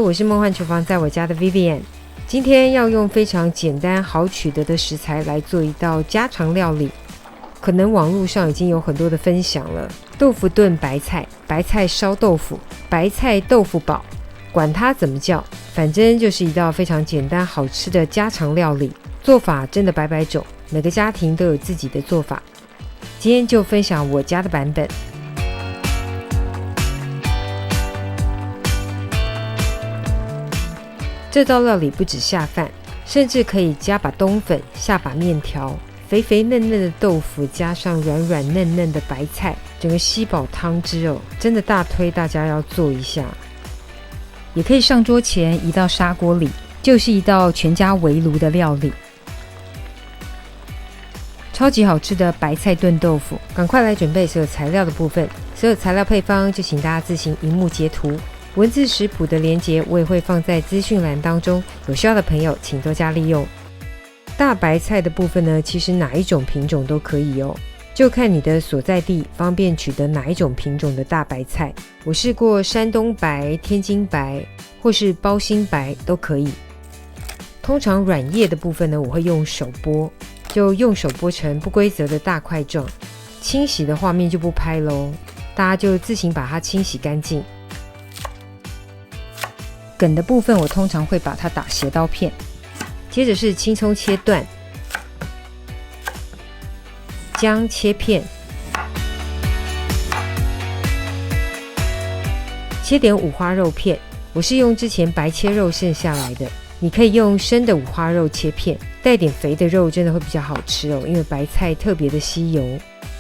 我是梦幻厨房在我家的 Vivian。 今天要用非常简单好取得的食材来做一道家常料理，可能网络上已经有很多的分享了。豆腐炖白菜、白菜烧豆腐、白菜豆腐煲，管它怎么叫，反正就是一道非常简单好吃的家常料理。做法真的百百种，每个家庭都有自己的做法。今天就分享我家的版本。这道料理不止下饭，甚至可以加把冬粉，下把面条，肥肥嫩嫩的豆腐加上软软嫩嫩的白菜，整个吸饱汤汁哦，真的大推大家要做一下。也可以上桌前移到砂锅里，就是一道全家围炉的料理。超级好吃的白菜炖豆腐，赶快来准备所有材料的部分。所有材料配方就请大家自行萤幕截图，文字食谱的连结我也会放在资讯栏当中，有需要的朋友请多加利用。大白菜的部分呢，其实哪一种品种都可以哦，就看你的所在地方便取得哪一种品种的大白菜。我试过山东白、天津白或是包心白都可以。通常软叶的部分呢，我会用手剥，就用手剥成不规则的大块状。清洗的画面就不拍咯，大家就自行把它清洗干净。梗的部分我通常会把它打斜刀片，接着是青葱切段，姜切片，切点五花肉片，我是用之前白切肉剩下来的，你可以用生的五花肉切片，带点肥的肉真的会比较好吃哦，因为白菜特别的吸油。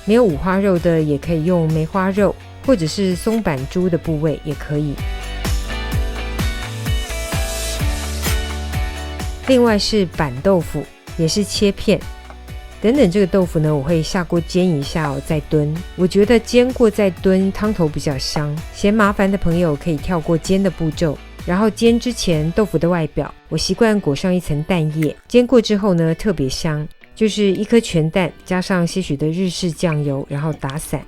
没有五花肉的也可以用梅花肉或者是松板猪的部位也可以。另外是板豆腐，也是切片。等等这个豆腐呢，我会下锅煎一下哦，再炖。我觉得煎过再炖，汤头比较香。嫌麻烦的朋友可以跳过煎的步骤。然后煎之前，豆腐的外表我习惯裹上一层蛋液，煎过之后呢，特别香。就是一颗全蛋加上些许的日式酱油，然后打散，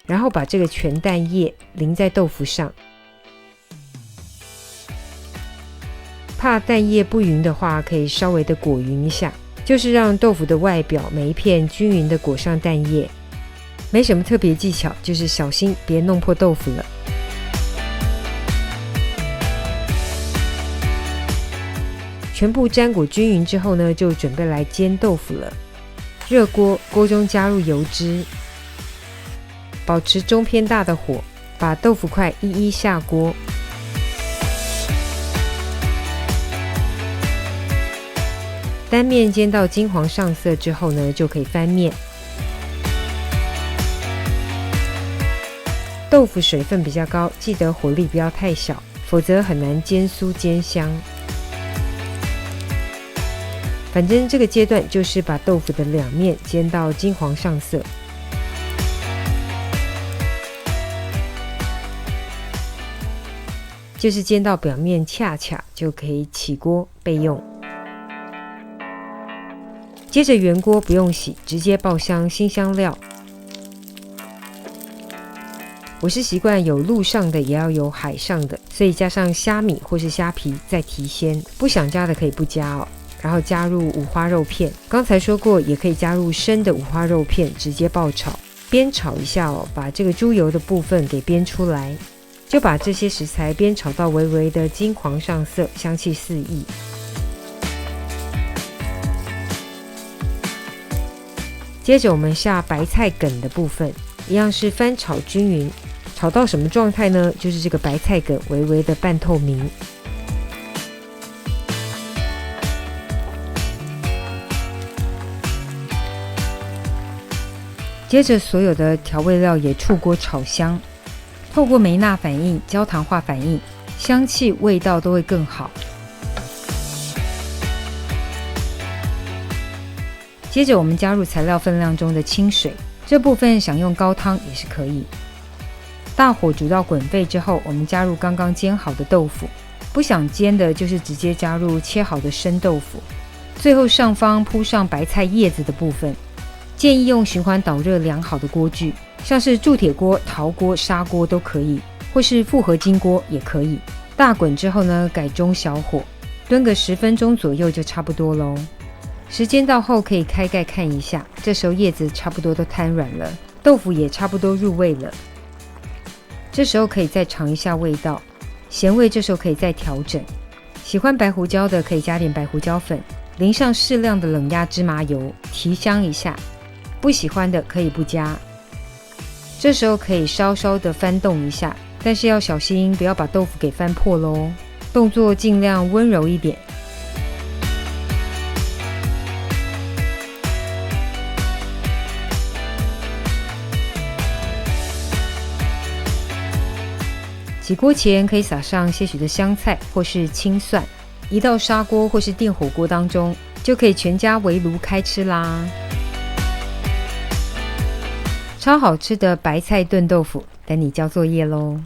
然后把这个全蛋液淋在豆腐上。怕蛋液不匀的话，可以稍微的裹匀一下，就是让豆腐的外表每一片均匀的裹上蛋液。没什么特别技巧，就是小心别弄破豆腐了。全部沾裹均匀之后呢，就准备来煎豆腐了。热锅，锅中加入油脂，保持中偏大的火，把豆腐块一一下锅。单面煎到金黄上色之后呢，就可以翻面。豆腐水分比较高，记得火力不要太小，否则很难煎酥煎香。反正这个阶段就是把豆腐的两面煎到金黄上色。就是煎到表面恰恰就可以起锅备用。接着原锅不用洗，直接爆香辛香料。我是习惯有陆上的也要有海上的，所以加上虾米或是虾皮再提鲜，不想加的可以不加哦。然后加入五花肉片，刚才说过也可以加入生的五花肉片直接爆炒，煸炒一下哦，把这个猪油的部分给煸出来，就把这些食材煸炒到微微的金黄上色，香气四溢。接着我们下白菜梗的部分，一样是翻炒均匀，炒到什么状态呢？就是这个白菜梗微微的半透明。接着所有的调味料也出锅炒香，透过梅纳反应、焦糖化反应，香气味道都会更好。接着我们加入材料分量中的清水，这部分想用高汤也是可以。大火煮到滚沸之后，我们加入刚刚煎好的豆腐，不想煎的就是直接加入切好的生豆腐。最后上方铺上白菜叶子的部分，建议用循环导热良好的锅具，像是铸铁锅、陶锅、砂锅都可以，或是复合金锅也可以。大滚之后呢，改中小火，炖个10分钟左右就差不多咯。时间到后可以开盖看一下，这时候叶子差不多都摊软了，豆腐也差不多入味了。这时候可以再尝一下味道，咸味这时候可以再调整。喜欢白胡椒的可以加点白胡椒粉，淋上适量的冷压芝麻油，提香一下。不喜欢的可以不加。这时候可以稍稍的翻动一下，但是要小心不要把豆腐给翻破咯，动作尽量温柔一点。起锅前可以撒上些许的香菜或是青蒜，移到砂锅或是电火锅当中，就可以全家围炉开吃啦。超好吃的白菜炖豆腐等你交作业咯。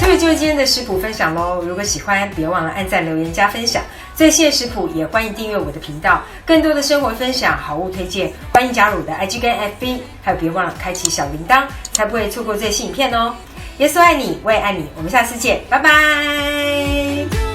这就是今天的食谱分享咯，如果喜欢别忘了按赞留言加分享，最新的食谱也欢迎订阅我的频道，更多的生活分享好物推荐欢迎加入我的 IG 跟 FB， 还有别忘了开启小铃铛，才不会错过最新影片哦。耶稣爱你，我也爱你，我们下次见，拜拜。